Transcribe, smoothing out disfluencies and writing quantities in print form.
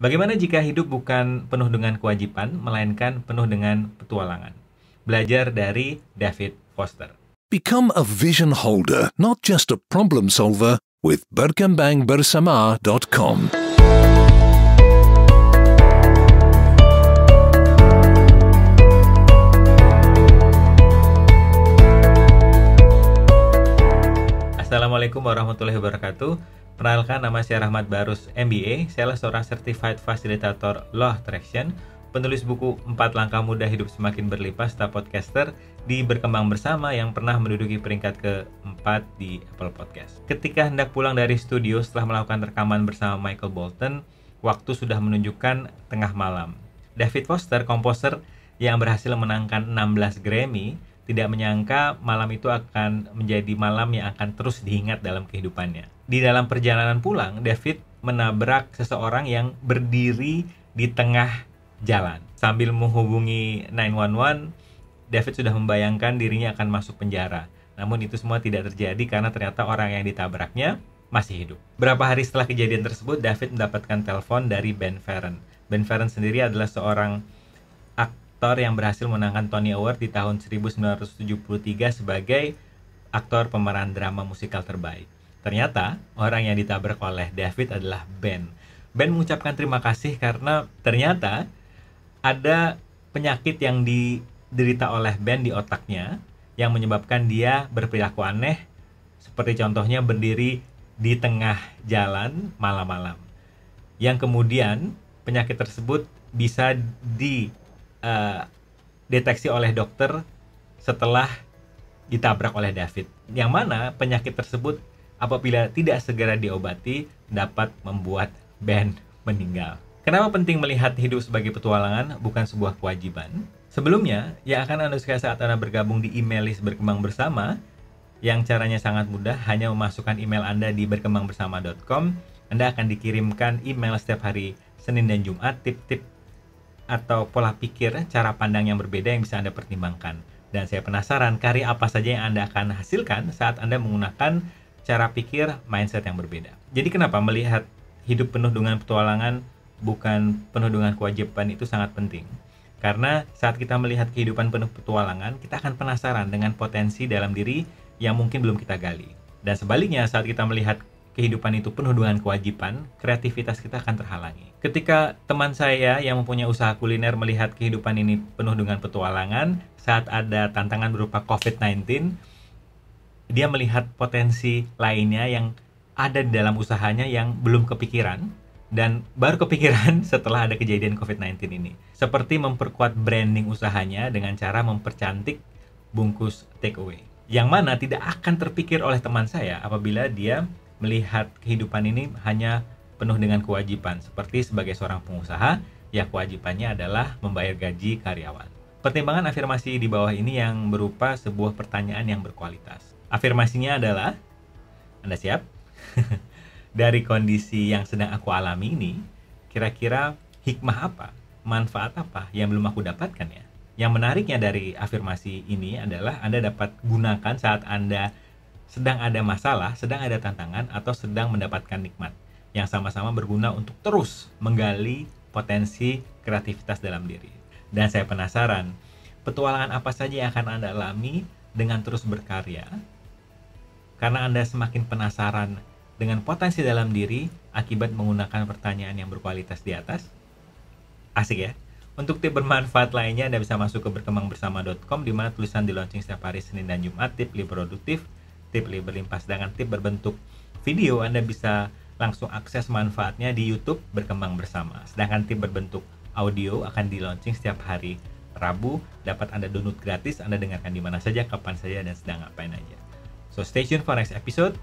Bagaimana jika hidup bukan penuh dengan kewajiban, melainkan penuh dengan petualangan? Belajar dari David Foster. Become a vision holder, not just a problem solver, with berkembangbersama.com. Assalamualaikum warahmatullahi wabarakatuh. Perkenalkan, nama saya Rahmat Barus, MBA. Saya seorang Certified Facilitator Law Attraction, penulis buku 4 Langkah Mudah Hidup Semakin Berlimpah, serta podcaster di Berkembang Bersama yang pernah menduduki peringkat ke-4 di Apple Podcast. Ketika hendak pulang dari studio setelah melakukan rekaman bersama Michael Bolton, waktu sudah menunjukkan tengah malam. David Foster, komposer yang berhasil menangkan 16 Grammy, tidak menyangka malam itu akan menjadi malam yang akan terus diingat dalam kehidupannya. Di dalam perjalanan pulang, David menabrak seseorang yang berdiri di tengah jalan. Sambil menghubungi 911, David sudah membayangkan dirinya akan masuk penjara. Namun itu semua tidak terjadi karena ternyata orang yang ditabraknya masih hidup. Berapa hari setelah kejadian tersebut, David mendapatkan telepon dari Ben Farren. Ben Farren sendiri adalah seorang aktor yang berhasil menangkan Tony Award di tahun 1973 sebagai aktor pemeran drama musikal terbaik. Ternyata orang yang ditabrak oleh David adalah Ben. Ben mengucapkan terima kasih karena ternyata ada penyakit yang diderita oleh Ben di otaknya yang menyebabkan dia berperilaku aneh, seperti contohnya berdiri di tengah jalan malam-malam. Yang kemudian penyakit tersebut bisa deteksi oleh dokter setelah ditabrak oleh David, yang mana penyakit tersebut apabila tidak segera diobati dapat membuat Ben meninggal. Kenapa penting melihat hidup sebagai petualangan, bukan sebuah kewajiban? Sebelumnya, yang akan Anda sukai saat Anda bergabung di email list Berkembang Bersama, yang caranya sangat mudah, hanya memasukkan email Anda di berkembangbersama.com. Anda akan dikirimkan email setiap hari Senin dan Jumat, tip-tip atau pola pikir, cara pandang yang berbeda yang bisa Anda pertimbangkan. Dan saya penasaran karya apa saja yang Anda akan hasilkan saat Anda menggunakan cara pikir mindset yang berbeda. Jadi kenapa melihat hidup penuh dengan petualangan bukan penuh dengan kewajiban itu sangat penting? Karena saat kita melihat kehidupan penuh petualangan, kita akan penasaran dengan potensi dalam diri yang mungkin belum kita gali. Dan sebaliknya, saat kita melihat kehidupan itu penuh dengan kewajiban, kreativitas kita akan terhalangi. Ketika teman saya yang mempunyai usaha kuliner melihat kehidupan ini penuh dengan petualangan, saat ada tantangan berupa COVID-19, dia melihat potensi lainnya yang ada di dalam usahanya yang belum kepikiran, dan baru kepikiran setelah ada kejadian COVID-19 ini. Seperti memperkuat branding usahanya dengan cara mempercantik bungkus takeaway. Yang mana tidak akan terpikir oleh teman saya apabila dia melihat kehidupan ini hanya penuh dengan kewajiban. Seperti sebagai seorang pengusaha, ya kewajibannya adalah membayar gaji karyawan. Pertimbangan afirmasi di bawah ini yang berupa sebuah pertanyaan yang berkualitas. Afirmasinya adalah, Anda siap? Dari kondisi yang sedang aku alami ini, kira-kira hikmah apa, manfaat apa yang belum aku dapatkan ya? Yang menariknya dari afirmasi ini adalah Anda dapat gunakan saat Anda sedang ada masalah, sedang ada tantangan, atau sedang mendapatkan nikmat yang sama-sama berguna untuk terus menggali potensi kreativitas dalam diri. Dan saya penasaran, petualangan apa saja yang akan Anda alami dengan terus berkarya? Karena Anda semakin penasaran dengan potensi dalam diri akibat menggunakan pertanyaan yang berkualitas di atas. Asik ya? Untuk tip bermanfaat lainnya, Anda bisa masuk ke berkembangbersama.com, di mana tulisan di launching setiap hari Senin dan Jumat, tip lebih produktif, tip lebih berlimpah. Sedangkan tip berbentuk video Anda bisa langsung akses manfaatnya di YouTube Berkembang Bersama. Sedangkan tip berbentuk audio akan di launching setiap hari Rabu, dapat Anda download gratis, Anda dengarkan di mana saja, kapan saja, dan sedang ngapain aja. So stay tuned for next episode.